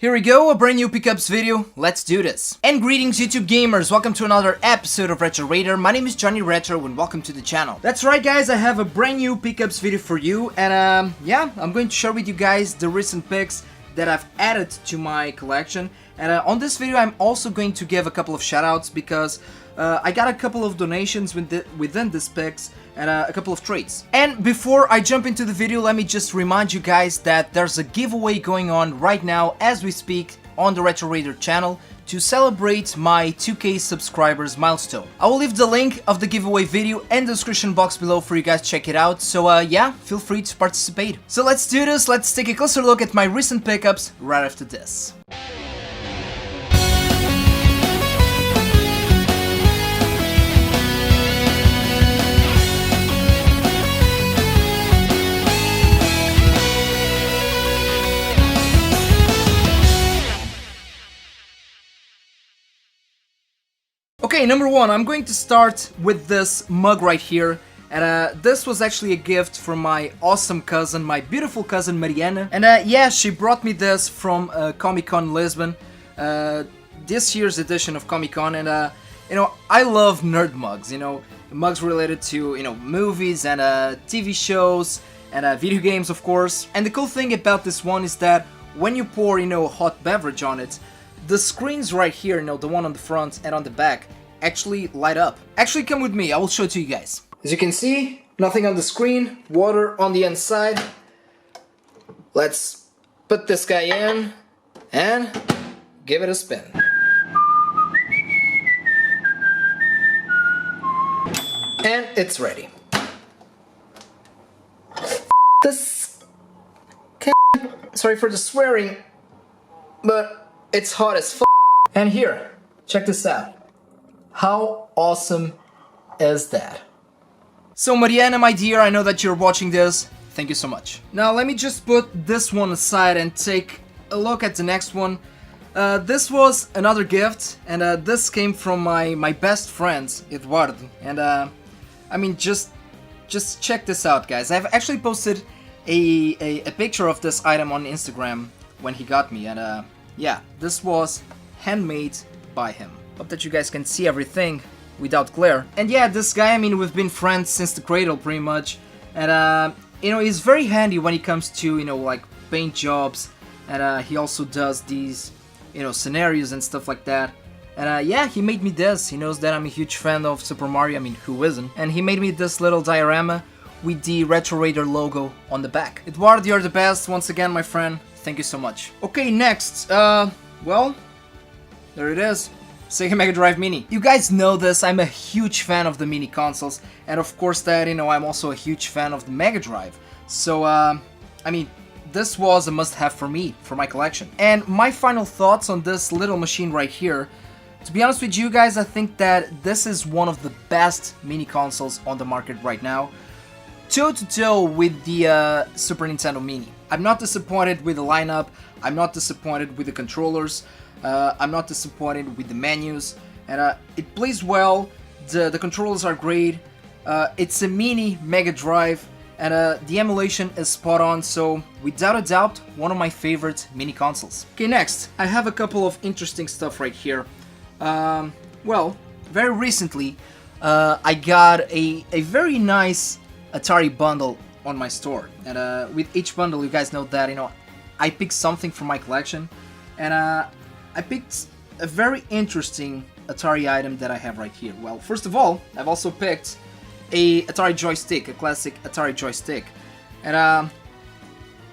Here we go, a brand new pickups video, let's do this. And greetings YouTube gamers, welcome to another episode of Retro Raider. My name is Johnny Retro and welcome to the channel. That's right guys, I have a brand new pickups video for you and yeah, I'm going to share with you guys the recent picks that I've added to my collection. And on this video I'm also going to give a couple of shoutouts because I got a couple of donations within these picks and a couple of trades. And before I jump into the video, let me just remind you guys that there's a giveaway going on right now as we speak on the Retro Raider channel to celebrate my 2K subscribers milestone. I will leave the link of the giveaway video in the description box below for you guys to check it out, so yeah, feel free to participate. So let's do this, let's take a closer look at my recent pickups right after this. Okay, number one, I'm going to start with this mug right here. And this was actually a gift from my awesome cousin, my beautiful cousin Mariana. And yeah, she brought me this from Comic-Con Lisbon, this year's edition of Comic-Con. And you know, I love nerd mugs, you know, mugs related to, you know, movies and TV shows and video games, of course. And the cool thing about this one is that when you pour, you know, a hot beverage on it, the screens right here, you know, the one on the front and on the back, actually light up. Actually, come with me, I will show it to you guys. As you can see, nothing on the screen, water on the inside. Let's put this guy in and give it a spin. And it's ready. This... Sorry for the swearing, but it's hot as f***. And here, check this out. How awesome is that? So Mariana, my dear, I know that you're watching this. Thank you so much. Now let me just put this one aside and take a look at the next one. This was another gift, and this came from my best friend, Eduardo. And I mean, just check this out, guys. I've actually posted a picture of this item on Instagram when he got me, and yeah, this was handmade by him. Hope that you guys can see everything without glare. And yeah, this guy, I mean, we've been friends since the cradle pretty much. And you know, he's very handy when it comes to, you know, like paint jobs. And he also does these, you know, scenarios and stuff like that. And yeah, he made me this. He knows that I'm a huge fan of Super Mario, I mean, who isn't? And he made me this little diorama with the Retro Raider logo on the back. Eduardo, you're the best. Once again, my friend, thank you so much. Okay, next, well, there it is. Sega Mega Drive Mini. You guys know this, I'm a huge fan of the mini consoles, and of course that, you know, I'm also a huge fan of the Mega Drive. So, I mean, this was a must-have for me, for my collection. And my final thoughts on this little machine right here, to be honest with you guys, I think that this is one of the best mini consoles on the market right now, toe-to-toe with the Super Nintendo Mini. I'm not disappointed with the lineup, I'm not disappointed with the controllers, I'm not disappointed with the menus, and it plays well, the controllers are great, it's a mini Mega Drive, and the emulation is spot on, so without a doubt, one of my favorite mini consoles. Okay, next, I have a couple of interesting stuff right here. Well, very recently, I got a very nice Atari bundle on my store, and with each bundle, you guys know that, you know, I picked something from my collection, and I picked a very interesting Atari item that I have right here. Well, first of all, I've also picked a Atari joystick, a classic Atari joystick. And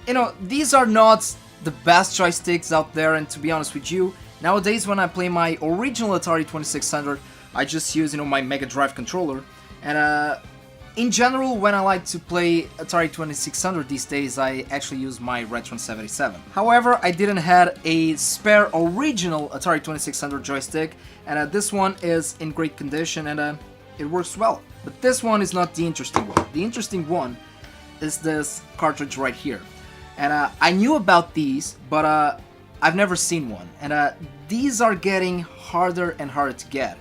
you know, these are not the best joysticks out there, and to be honest with you, nowadays when I play my original Atari 2600, I just use, you know, my Mega Drive controller. And in general, when I like to play Atari 2600 these days, I actually use my Retron 77. However, I didn't have a spare original Atari 2600 joystick, and this one is in great condition and it works well. But this one is not the interesting one. The interesting one is this cartridge right here. And I knew about these, but I've never seen one. And these are getting harder and harder to get.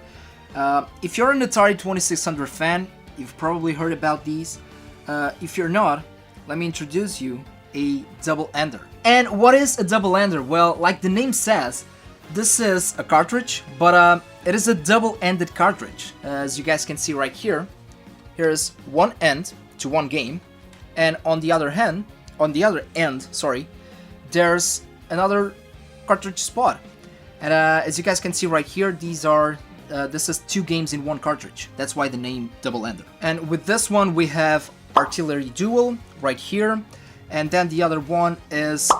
If you're an Atari 2600 fan, you've probably heard about these. If you're not, let me introduce you a double ender. And what is a double-ender? Well, like the name says, this is a cartridge, but it is a double-ended cartridge. As you guys can see right here, here's one end to one game, and on the other end, there's another cartridge spot. And as you guys can see right here, this is 2 games in one cartridge. That's why the name double-ender. And with this one, we have Artillery Duel right here, and then the other one is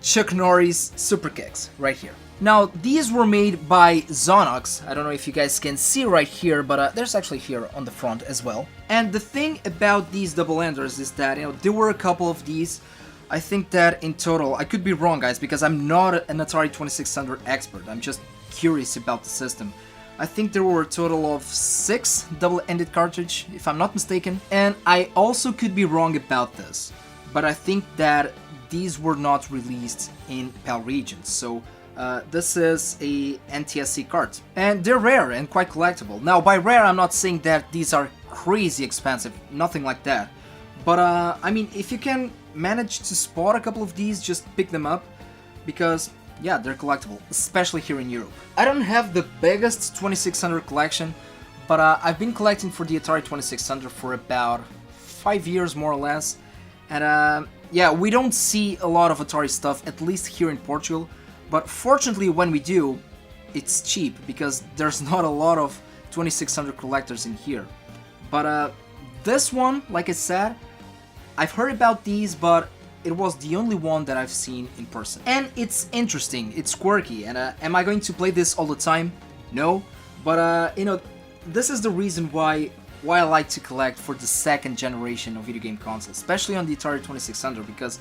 Chuck Norris Super Kicks right here. Now, these were made by Zonox. I don't know if you guys can see right here, but there's actually here on the front as well. And the thing about these double-enders is that, there were a couple of these. I think that in total, I could be wrong, guys, because I'm not an Atari 2600 expert. I'm just curious about the system. I think there were a total of 6 double-ended cartridge, if I'm not mistaken. And I also could be wrong about this, but I think that these were not released in PAL regions. So this is a NTSC cart, and they're rare and quite collectible. Now, by rare, I'm not saying that these are crazy expensive, nothing like that. But I mean, if you can manage to spot a couple of these, just pick them up, because yeah, they're collectible, especially here in Europe. I don't have the biggest 2600 collection, but I've been collecting for the Atari 2600 for about 5 years, more or less. And yeah, we don't see a lot of Atari stuff, at least here in Portugal. But fortunately, when we do, it's cheap, because there's not a lot of 2600 collectors in here. But this one, like I said, I've heard about these, but it was the only one that I've seen in person. And it's interesting, it's quirky, and am I going to play this all the time? No, but this is the reason why I like to collect for the second generation of video game consoles, especially on the Atari 2600, because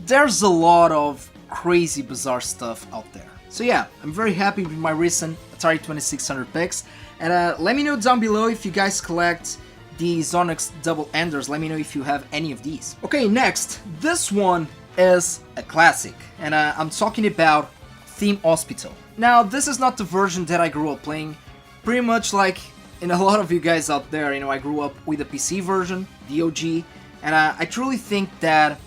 there's a lot of crazy, bizarre stuff out there. So yeah, I'm very happy with my recent Atari 2600 picks, and let me know down below if you guys collect the Zonox double-enders. Let me know if you have any of these. Okay, next, this one is a classic, and I'm talking about Theme Hospital. Now, this is not the version that I grew up playing. Pretty much like in a lot of you guys out there, I grew up with the PC version, the OG, and I truly think that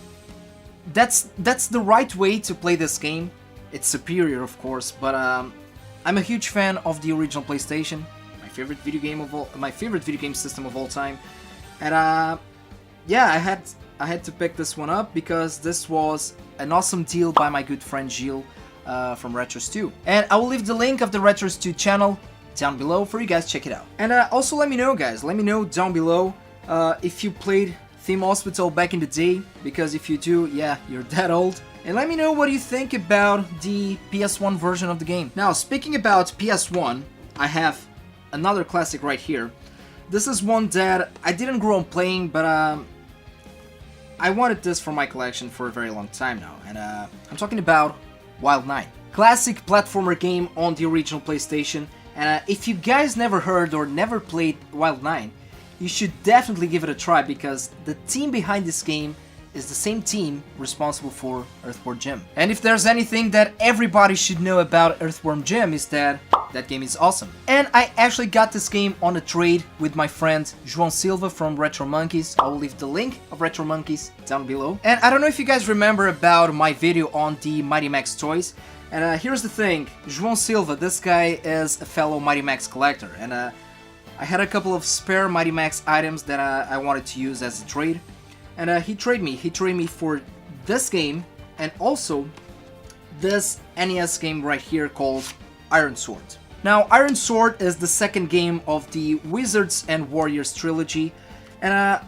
that's the right way to play this game. It's superior, of course, but I'm a huge fan of the original PlayStation. My favorite video game system of all time, and yeah, I had to pick this one up because this was an awesome deal by my good friend Gilles from Retros2, and I will leave the link of the Retros2 channel down below for you guys to check it out. And also let me know, guys, let me know down below if you played Theme Hospital back in the day, because if you do, yeah, you're that old. And let me know what you think about the PS1 version of the game. Now, speaking about PS1, I have another classic right here. This is one that I didn't grow up playing, but I wanted this for my collection for a very long time now, and I'm talking about Wild 9. Classic platformer game on the original PlayStation, and if you guys never heard or never played Wild 9, you should definitely give it a try, because the team behind this game is the same team responsible for Earthworm Jim. And if there's anything that everybody should know about Earthworm Jim, is that game is awesome. And I actually got this game on a trade with my friend João Silva from Retro Monkeys. I will leave the link of Retro Monkeys down below. And I don't know if you guys remember about my video on the Mighty Max toys. And here's the thing, João Silva, this guy is a fellow Mighty Max collector, and I had a couple of spare Mighty Max items that I wanted to use as a trade. And he traded me for this game, and also this NES game right here called Iron Sword. Now, Iron Sword is the second game of the Wizards and Warriors trilogy, and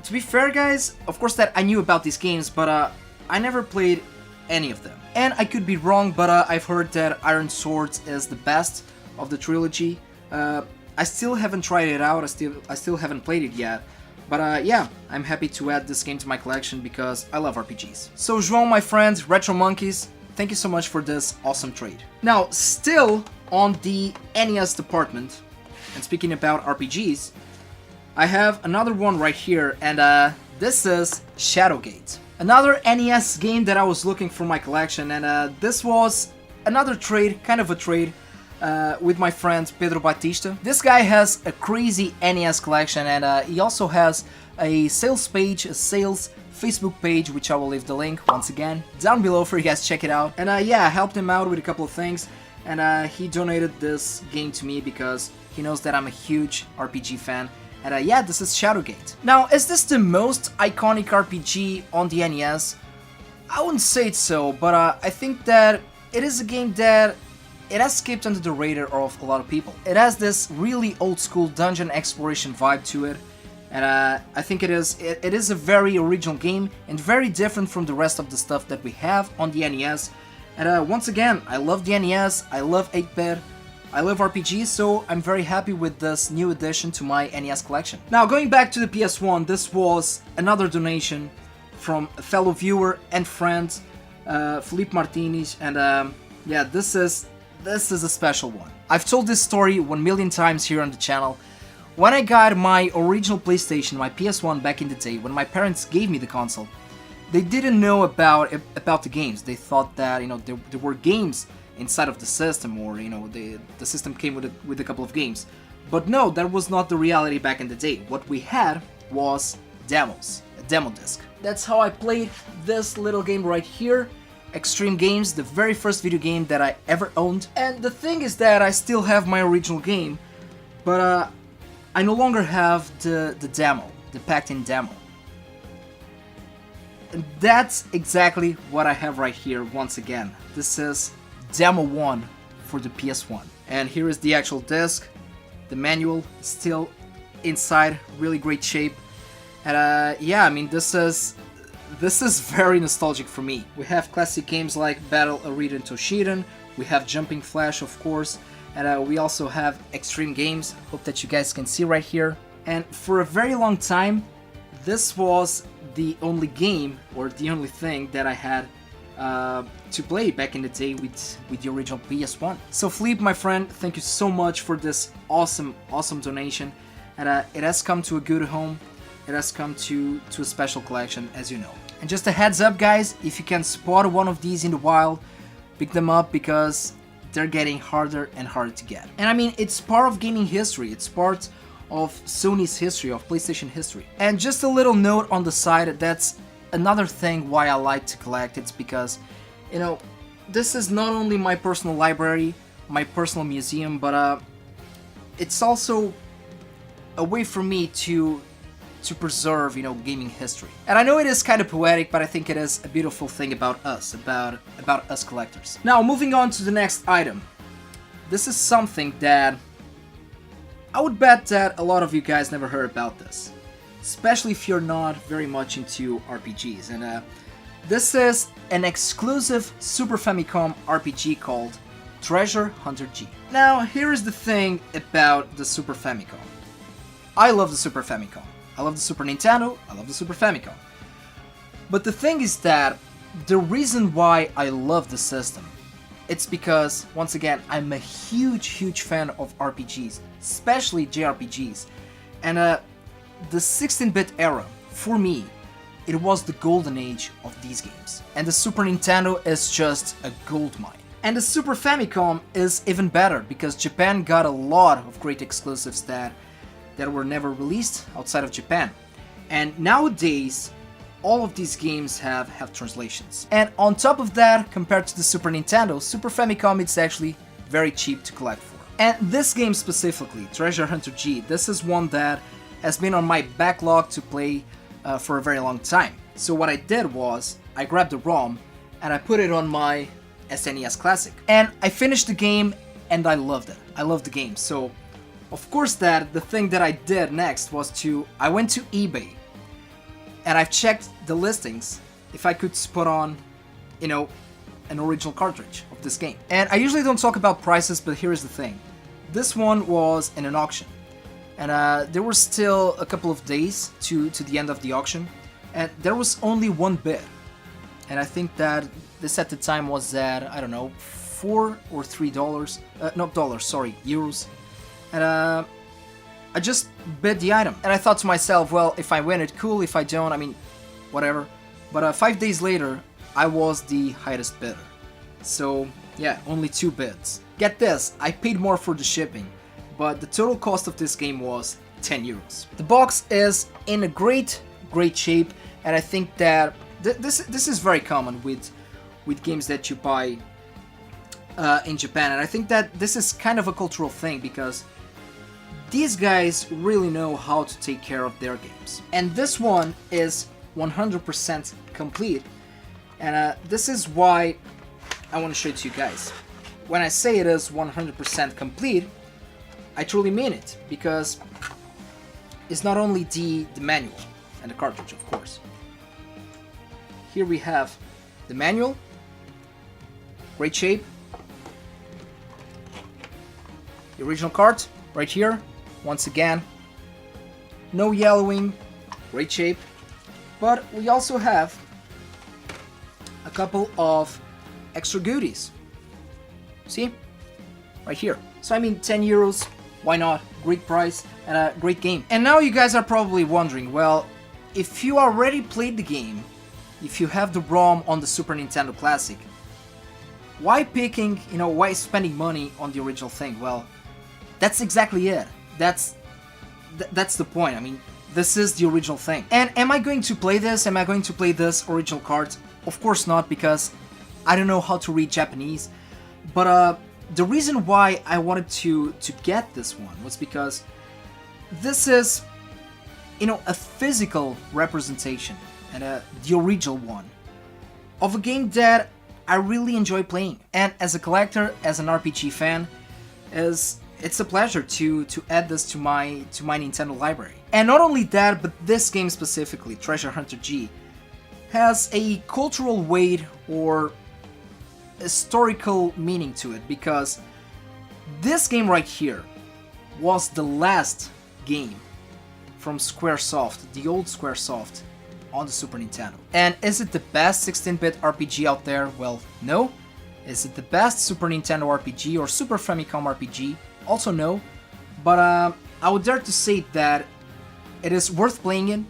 to be fair, guys, of course that I knew about these games, but I never played any of them. And I could be wrong, but I've heard that Iron Sword is the best of the trilogy. I still haven't tried it out, I still haven't played it yet. But yeah, I'm happy to add this game to my collection because I love RPGs. So João, my friend, Retro Monkeys, thank you so much for this awesome trade. Now, still on the NES department, and speaking about RPGs, I have another one right here, and this is Shadowgate. Another NES game that I was looking for my collection, and this was another trade, kind of a trade. with my friend Pedro Batista. This guy has a crazy NES collection, and he also has a sales page, a sales Facebook page, which I will leave the link once again down below for you guys to check it out. And yeah, I helped him out with a couple of things, and he donated this game to me because he knows that I'm a huge RPG fan. And yeah, this is Shadowgate. Now, is this the most iconic RPG on the NES? I wouldn't say it's so, but I think that it is a game that it has skipped under the radar of a lot of people. It has this really old school dungeon exploration vibe to it, and I think it is a very original game and very different from the rest of the stuff that we have on the NES. And once again, I love the NES, I love 8-bit, I love RPGs, so I'm very happy with this new addition to my NES collection. Now, going back to the PS1, this was another donation from a fellow viewer and friend, Felipe Martinez, and yeah, this is a special one. I've told this story 1 million times here on the channel. When I got my original PlayStation, my PS1 back in the day, when my parents gave me the console, they didn't know about the games. They thought that, you know, there were games inside of the system, or, you know, the system came with a couple of games. But no, that was not the reality back in the day. What we had was demos, a demo disc. That's how I played this little game right here, Extreme Games, the very first video game that I ever owned. And the thing is that I still have my original game, but I no longer have the demo, the packed-in demo. And that's exactly what I have right here once again. This is Demo 1 for the PS1. And here is the actual disc. The manual is still inside, really great shape. And yeah, I mean, this is very nostalgic for me. We have classic games like Battle Arena Toshinden, we have Jumping Flash, of course, and we also have Extreme Games, hope that you guys can see right here. And for a very long time, this was the only game, or the only thing that I had to play back in the day with the original PS1. So Felipe, my friend, thank you so much for this awesome donation, and it has come to a good home. It has come to a special collection, as you know. And just a heads up, guys, if you can spot one of these in the wild, pick them up, because they're getting harder and harder to get. And I mean, it's part of gaming history, it's part of Sony's history, of PlayStation history. And just a little note on the side, that's another thing why I like to collect. It's because, you know, this is not only my personal library, my personal museum, but it's also a way for me to preserve, you know, gaming history. And I know it is kind of poetic, but I think it is a beautiful thing about us, about us collectors. Now, moving on to the next item. This is something that I would bet that a lot of you guys never heard about this, especially if you're not very much into RPGs. And this is an exclusive Super Famicom RPG called Treasure Hunter G. Now, here is the thing about the Super Famicom. I love the Super Famicom. I love the Super Nintendo, I love the Super Famicom. But the thing is that the reason why I love the system, it's because, once again, I'm a huge fan of RPGs, especially JRPGs. And the 16-bit era, for me, it was the golden age of these games. And the Super Nintendo is just a gold mine. And the Super Famicom is even better, because Japan got a lot of great exclusives that were never released outside of Japan. And nowadays, all of these games have translations. And on top of that, compared to the Super Nintendo, Super Famicom, it's actually very cheap to collect for. And this game specifically, Treasure Hunter G, this is one that has been on my backlog to play for a very long time. So what I did was, I grabbed the ROM and I put it on my SNES Classic. And I finished the game and I loved it. I loved the game. So of course the thing that I did next was I went to eBay and I've checked the listings if I could put on, you know, an original cartridge of this game. And I usually don't talk about prices, but here's the thing. This one was in an auction, and there were still a couple of days to the end of the auction, and there was only one bid. And I think that this at the time was at, I don't know, $4 or $3, not dollars, sorry, euros. And I just bid the item. And I thought to myself, well, if I win it, cool. If I don't, I mean, whatever. But 5 days later, I was the highest bidder. So Yeah, only 2 bits. Get this, I paid more for the shipping, but the total cost of this game was 10 euros. The box is in a great shape, and I think that this is very common with games that you buy in Japan, and I think that this is kind of a cultural thing because these guys really know how to take care of their games. And this one is 100% complete, and this is why I want to show it to you guys. When I say it is 100% complete, I truly mean it, because it's not only the manual and the cartridge, of course. Here we have the manual, great shape. The original cart, right here, once again, no yellowing, great shape. But we also have a couple of extra goodies. See? Right here. So I mean, 10 euros, why not? Great price and a great game. And now you guys are probably wondering, well, if you already played the game, if you have the ROM on the Super Nintendo Classic, why picking, why spending money on the original thing? Well, that's exactly it. That's the point. I mean, this is the original thing. And am I going to play this? Am I going to play this original card? Of course not, because I don't know how to read Japanese. But the reason why I wanted to get this one was because this is, a physical representation, and the original one, of a game that I really enjoy playing. And as a collector, as an RPG fan, it's a pleasure to add this to my Nintendo library. And not only that, but this game specifically, Treasure Hunter G, has a cultural weight or historical meaning to it, because this game right here was the last game from Squaresoft, the old Squaresoft, on the Super Nintendo. And is it the best 16-bit RPG out there? Well, no. Is it the best Super Nintendo RPG or Super Famicom RPG? Also no. But I would dare to say that it is worth playing in,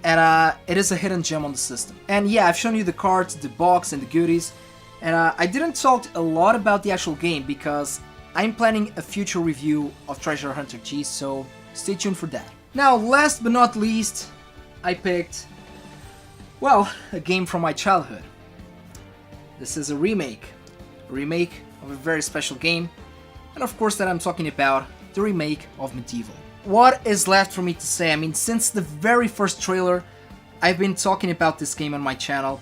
and it is a hidden gem on the system. And yeah, I've shown you the cards, the box, and the goodies, and I didn't talk a lot about the actual game because I'm planning a future review of Treasure Hunter G, so stay tuned for that. Now, last but not least, I picked, well, a game from my childhood. This is a remake of a very special game, and of course that I'm talking about the remake of MediEvil. What is left for me to say? I mean, since the very first trailer, I've been talking about this game on my channel,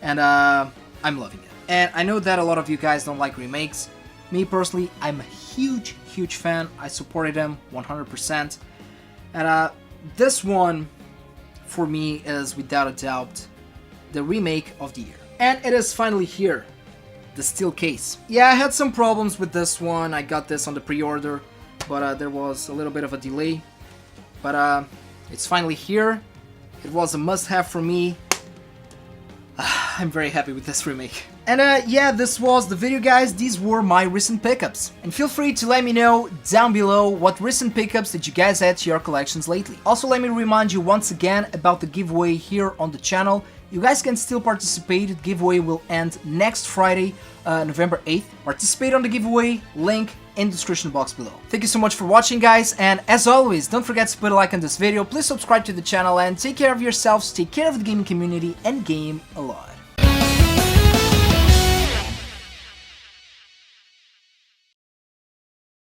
and I'm loving it. And I know that a lot of you guys don't like remakes. Me personally, I'm a huge fan. I supported them 100%. And this one, for me, is without a doubt the remake of the year. And it is finally here, the steel case. Yeah, I had some problems with this one. I got this on the pre-order, but there was a little bit of a delay. But it's finally here. It was a must-have for me. I'm very happy with this remake. And yeah, this was the video, guys. These were my recent pickups. And feel free to let me know down below what recent pickups did you guys add to your collections lately. Also, let me remind you once again about the giveaway here on the channel. You guys can still participate. The giveaway will end next Friday, November 8th. Participate on the giveaway, link in the description box below. Thank you so much for watching, guys, and as always, don't forget to put a like on this video, please subscribe to the channel, and take care of yourselves, take care of the gaming community, and game a lot.